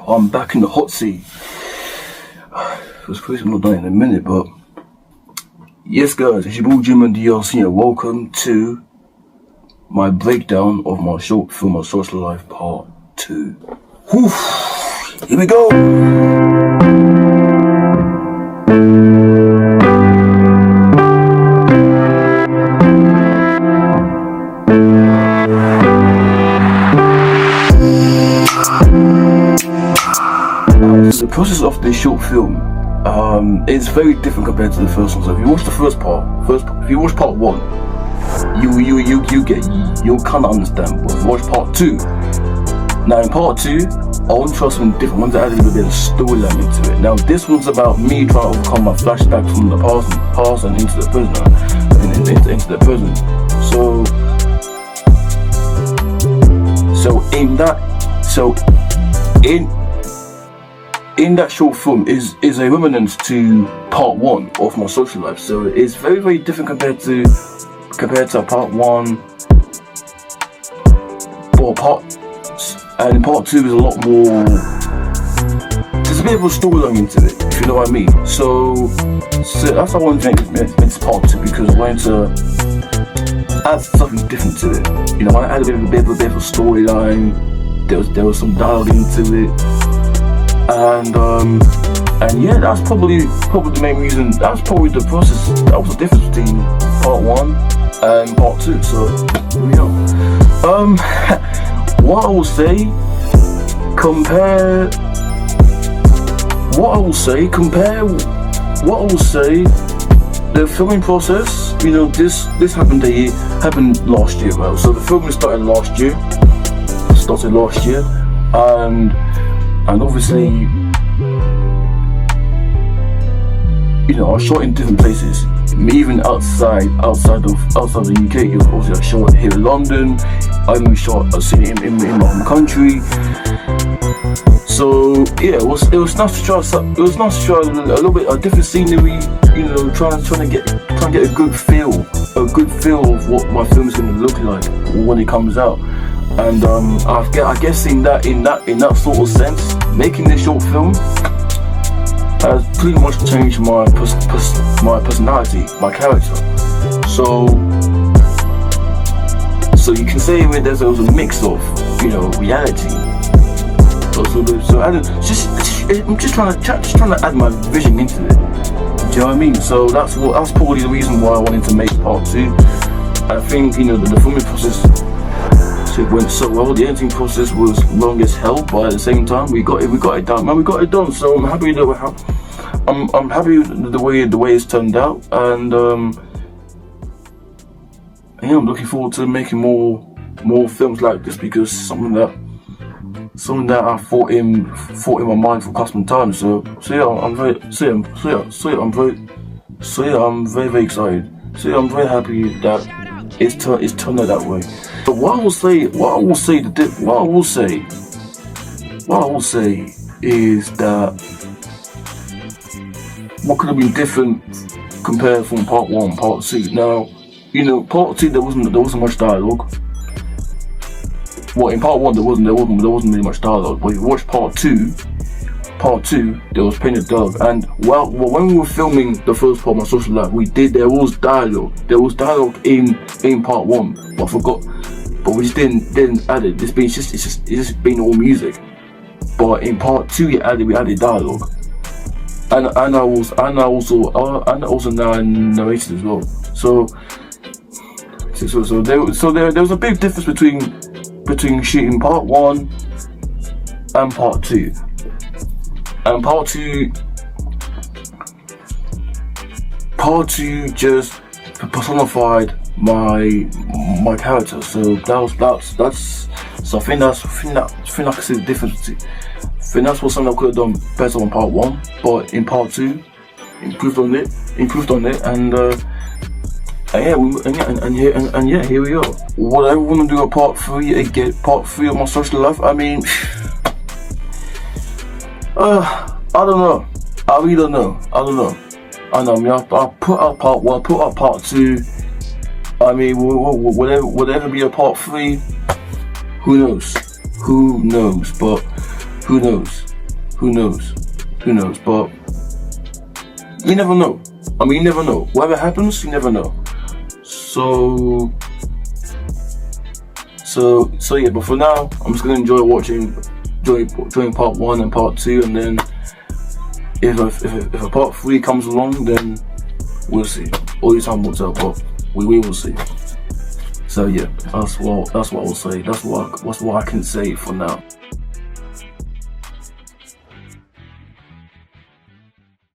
I'm back in the hot seat. It was crazy, I'm not done in a minute, but yes, guys, it's your boy Jim and DLC, and welcome to my breakdown of my short film, My Social Life Part 2. Whew, here we go. The process of this short film is very different compared to the first one. So if you watch the first part, if you watch part 1, you'll kind of understand. But if you watch part 2, now in part 2, I want to try something different. I want to add a little bit of storyline into it. Now this one's about me trying to overcome my flashbacks from the past and into the present, into the present. In that short film is a remnant to part 1 of My Social Life. So it's very, very different compared to part 1. But part 2 is a lot more. There's a bit of a storyline into it, if you know what I mean. So that's why I wanted to make this part 2, because I wanted to add something different to it. You know, I added a bit of a storyline. There was some dialogue into it. And yeah, that's probably the main reason. That's probably the process. That was the difference between part 1 and part 2. So here we go. What I will say, the filming process. You know, this happened last year, right? So the filming started last year, and obviously, you know, I shot in different places, even outside of the UK. Obviously, I shot here in London. I even shot a scene in my home country. So yeah, it was nice to try. It was nice to try a little bit of different scenery. You know, trying to get a good feel of what my film is going to look like when it comes out. And I guess in that sort of sense, making this short film has pretty much changed my personality, my character. So you can say there was a mix of, you know, reality. So I'm just trying to add my vision into it. Do you know what I mean? So that's probably the reason why I wanted to make part 2. I think, you know, the filming process, it went so well. The editing process was long as hell, but at the same time we got it done. Man, we got it done. So I'm happy I'm happy with the way it's turned out, and yeah, I'm looking forward to making more films like this, because something that I thought in my mind for quite some time. So yeah, I'm very very excited. So yeah, I'm very happy that it's turned out that way. But what I will say is that what could have been different compared from part 1, part 2. Now, you know, part 2 there wasn't much dialogue. Well, in part 1 there wasn't really much dialogue. But if you watch part 2 there was plenty of dialogue. And when we were filming the first part of My Social Life, there was dialogue. There was dialogue in part 1, but I forgot. But we just didn't add it. It's just been all music. But in part 2 we added dialogue. And I also now narrated as well. So there was a big difference between shooting part 1 and part 2. And part 2 just personified my character. So so I think I can see the difference. I think that's what something I could have done better on part 1, but in part 2 improved on it, and yeah, here we are. Would I want to do a part 3 again? Part 3 of My Social Life? I mean, I don't know. I really don't know. I know. I mean, I put out part 1, put out part 2. I mean, would ever be a part 3? Who knows? But who knows? Who knows? Who knows? But you never know. I mean, you never know. Whatever happens, you never know. So yeah. But for now, I'm just gonna enjoy part 1 and part 2, and then if a part 3 comes along, then we'll see. All your time will tell, but we will see. So yeah, that's what I'll say. That's what I can say for now.